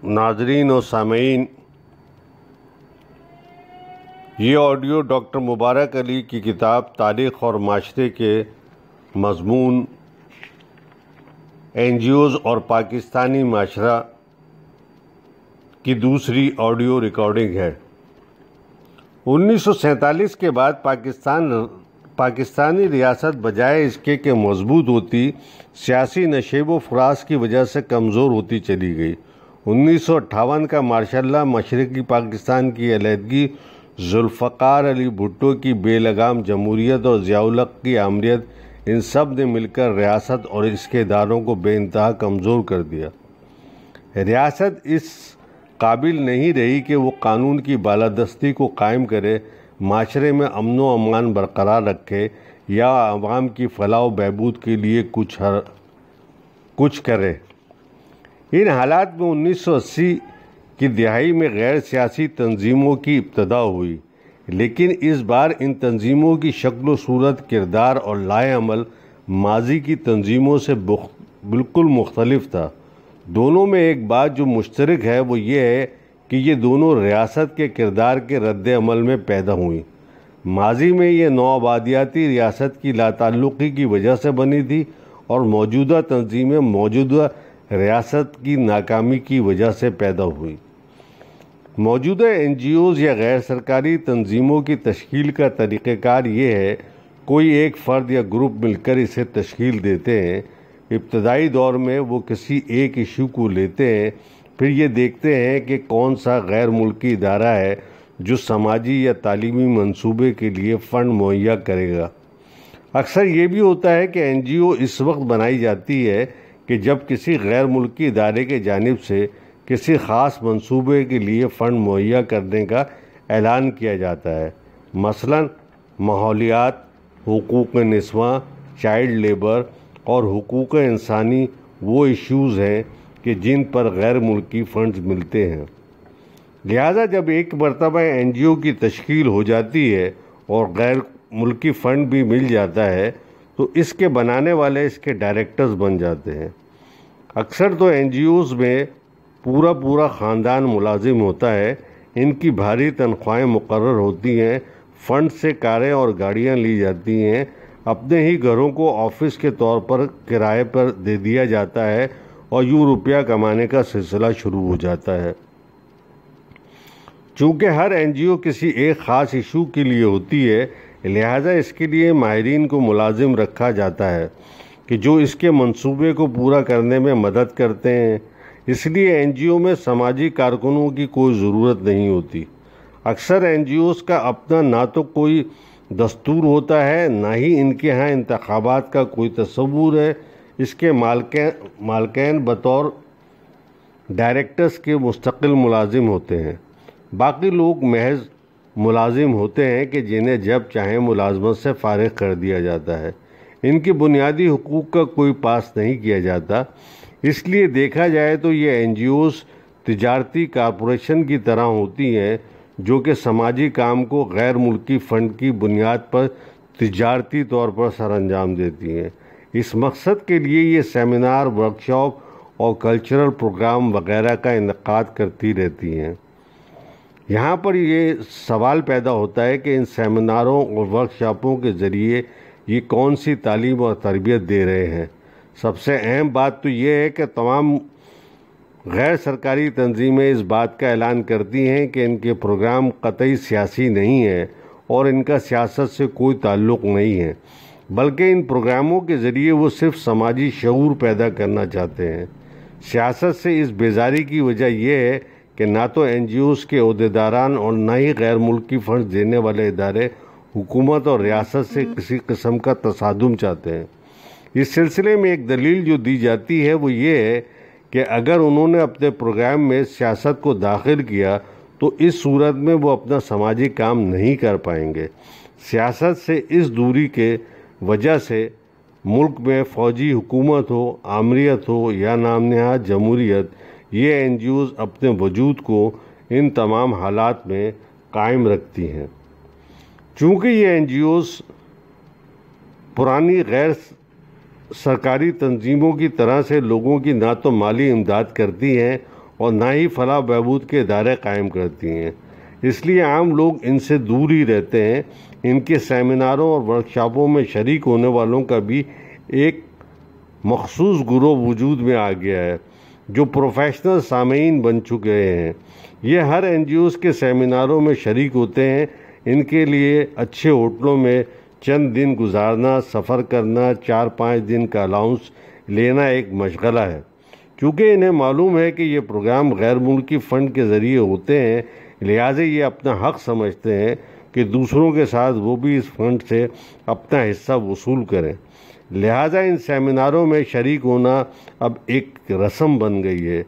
ناظرین و سامعین، یہ آڈیو ڈاکٹر مبارک علی کی کتاب تاریخ اور معاشرے کے مضمون این جی اوز اور پاکستانی معاشرہ کی دوسری آڈیو ریکارڈنگ ہے۔ 1947 کے بعد پاکستانی ریاست بجائے اس کے کہ مضبوط ہوتی، سیاسی نشیب و فراز کی وجہ سے کمزور ہوتی چلی گئی۔ 1958 کا مارشل لا، مشرقی پاکستان کی علیحدگی، ذوالفقار علی بھٹو کی بے لگام جمہوریت اور ضیاء الحق کی آمریت، ان سب نے مل کر ریاست اور اس کے اداروں کو بے انتہا کمزور کر دیا۔ ریاست اس قابل نہیں رہی کہ وہ قانون کی بالادستی کو قائم کرے، معاشرے میں امن و امان برقرار رکھے یا عوام کی فلاح و بہبود کے لیے کچھ کرے۔ ان حالات میں 1980 کی دہائی میں غیر سیاسی تنظیموں کی ابتدا ہوئی، لیکن اس بار ان تنظیموں کی شکل و صورت، کردار اور لائحہ عمل ماضی کی تنظیموں سے بالکل مختلف تھا۔ دونوں میں ایک بات جو مشترک ہے وہ یہ ہے کہ یہ دونوں ریاست کے کردار کے رد عمل میں پیدا ہوئیں۔ ماضی میں یہ نوآبادیاتی ریاست کی لاتعلقی کی وجہ سے بنی تھی اور موجودہ تنظیمیں موجودہ ریاست کی ناکامی کی وجہ سے پیدا ہوئی۔ موجودہ این جی اوز یا غیر سرکاری تنظیموں کی تشکیل کا طریقہ کار یہ ہے، کوئی ایک فرد یا گروپ مل کر اسے تشکیل دیتے ہیں۔ ابتدائی دور میں وہ کسی ایک ایشو کو لیتے ہیں، پھر یہ دیکھتے ہیں کہ کون سا غیر ملکی ادارہ ہے جو سماجی یا تعلیمی منصوبے کے لیے فنڈ مہیا کرے گا۔ اکثر یہ بھی ہوتا ہے کہ این جی او اس وقت بنائی جاتی ہے کہ جب کسی غیر ملکی ادارے کی جانب سے کسی خاص منصوبے کے لیے فنڈ مہیا کرنے کا اعلان کیا جاتا ہے۔ مثلاً ماحولیات، حقوق نسواں، چائلڈ لیبر اور حقوق انسانی وہ ایشوز ہیں کہ جن پر غیر ملکی فنڈز ملتے ہیں۔ لہٰذا جب ایک مرتبہ این جی او کی تشکیل ہو جاتی ہے اور غیر ملکی فنڈ بھی مل جاتا ہے تو اس کے بنانے والے اس کے ڈائریکٹرز بن جاتے ہیں۔ اکثر تو این جی اوز میں پورا خاندان ملازم ہوتا ہے، ان کی بھاری تنخواہیں مقرر ہوتی ہیں، فنڈ سے کاریں اور گاڑیاں لی جاتی ہیں، اپنے ہی گھروں کو آفس کے طور پر کرائے پر دے دیا جاتا ہے اور یوں روپیہ کمانے کا سلسلہ شروع ہو جاتا ہے۔ چونکہ ہر این جی او کسی ایک خاص ایشو کے لیے ہوتی ہے، لہٰذا اس کے لیے ماہرین کو ملازم رکھا جاتا ہے کہ جو اس کے منصوبے کو پورا کرنے میں مدد کرتے ہیں۔ اس لیے این جی او میں سماجی کارکنوں کی کوئی ضرورت نہیں ہوتی۔ اکثر این جی اوز کا اپنا نہ تو کوئی دستور ہوتا ہے، نہ ہی ان کے ہاں انتخابات کا کوئی تصور ہے۔ اس کے مالکین بطور ڈائریکٹرز کے مستقل ملازم ہوتے ہیں، باقی لوگ محض ملازم ہوتے ہیں کہ جنہیں جب چاہیں ملازمت سے فارغ کر دیا جاتا ہے۔ ان کی بنیادی حقوق کا کوئی پاس نہیں کیا جاتا۔ اس لیے دیکھا جائے تو یہ این جی اوز تجارتی کارپوریشن کی طرح ہوتی ہیں جو کہ سماجی کام کو غیر ملکی فنڈ کی بنیاد پر تجارتی طور پر سر انجام دیتی ہیں۔ اس مقصد کے لیے یہ سیمینار، ورکشاپ اور کلچرل پروگرام وغیرہ کا انعقاد کرتی رہتی ہیں۔ یہاں پر یہ سوال پیدا ہوتا ہے کہ ان سیمیناروں اور ورکشاپوں کے ذریعے یہ کون سی تعلیم اور تربیت دے رہے ہیں؟ سب سے اہم بات تو یہ ہے کہ تمام غیر سرکاری تنظیمیں اس بات کا اعلان کرتی ہیں کہ ان کے پروگرام قطعی سیاسی نہیں ہیں اور ان کا سیاست سے کوئی تعلق نہیں ہے، بلکہ ان پروگراموں کے ذریعے وہ صرف سماجی شعور پیدا کرنا چاہتے ہیں۔ سیاست سے اس بیزاری کی وجہ یہ ہے کہ نہ تو این جی اوز کے عہدیداران اور نہ ہی غیر ملکی فنڈ دینے والے ادارے حکومت اور ریاست سے کسی قسم کا تصادم چاہتے ہیں۔ اس سلسلے میں ایک دلیل جو دی جاتی ہے وہ یہ ہے کہ اگر انہوں نے اپنے پروگرام میں سیاست کو داخل کیا تو اس صورت میں وہ اپنا سماجی کام نہیں کر پائیں گے۔ سیاست سے اس دوری کے وجہ سے ملک میں فوجی حکومت ہو، آمریت ہو یا نام نہاد جمہوریت، یہ این جی اوز اپنے وجود کو ان تمام حالات میں قائم رکھتی ہیں۔ چونکہ یہ این جی اوز پرانی غیر سرکاری تنظیموں کی طرح سے لوگوں کی نہ تو مالی امداد کرتی ہیں اور نہ ہی فلاح بہبود کے ادارے قائم کرتی ہیں۔ اس لیے عام لوگ ان سے دور ہی رہتے ہیں۔ ان کے سیمیناروں اور ورکشاپوں میں شریک ہونے والوں کا بھی ایک مخصوص گروہ وجود میں آ گیا ہے جو پروفیشنل سامعین بن چکے ہیں۔ یہ ہر این جی اوز کے سیمیناروں میں شریک ہوتے ہیں۔ ان کے لیے اچھے ہوٹلوں میں چند دن گزارنا، سفر کرنا، 4-5 دن کا الاؤنس لینا ایک مشغلہ ہے۔ چونکہ انہیں معلوم ہے کہ یہ پروگرام غیر ملکی فنڈ کے ذریعے ہوتے ہیں، لہٰذا یہ اپنا حق سمجھتے ہیں کہ دوسروں کے ساتھ وہ بھی اس فنڈ سے اپنا حصہ وصول کریں۔ لہٰذا ان سیمیناروں میں شریک ہونا اب ایک رسم بن گئی ہے۔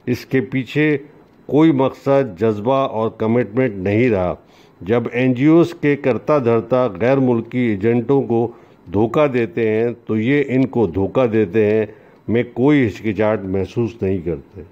اس کے پیچھے کوئی مقصد، جذبہ اور کمٹمنٹ نہیں رہا۔ جب این جی اوز کے کرتا دھرتا غیر ملکی ایجنٹوں کو دھوکہ دیتے ہیں تو یہ ان کو دھوکہ دیتے ہیں میں کوئی ہچکچاہٹ محسوس نہیں کرتے۔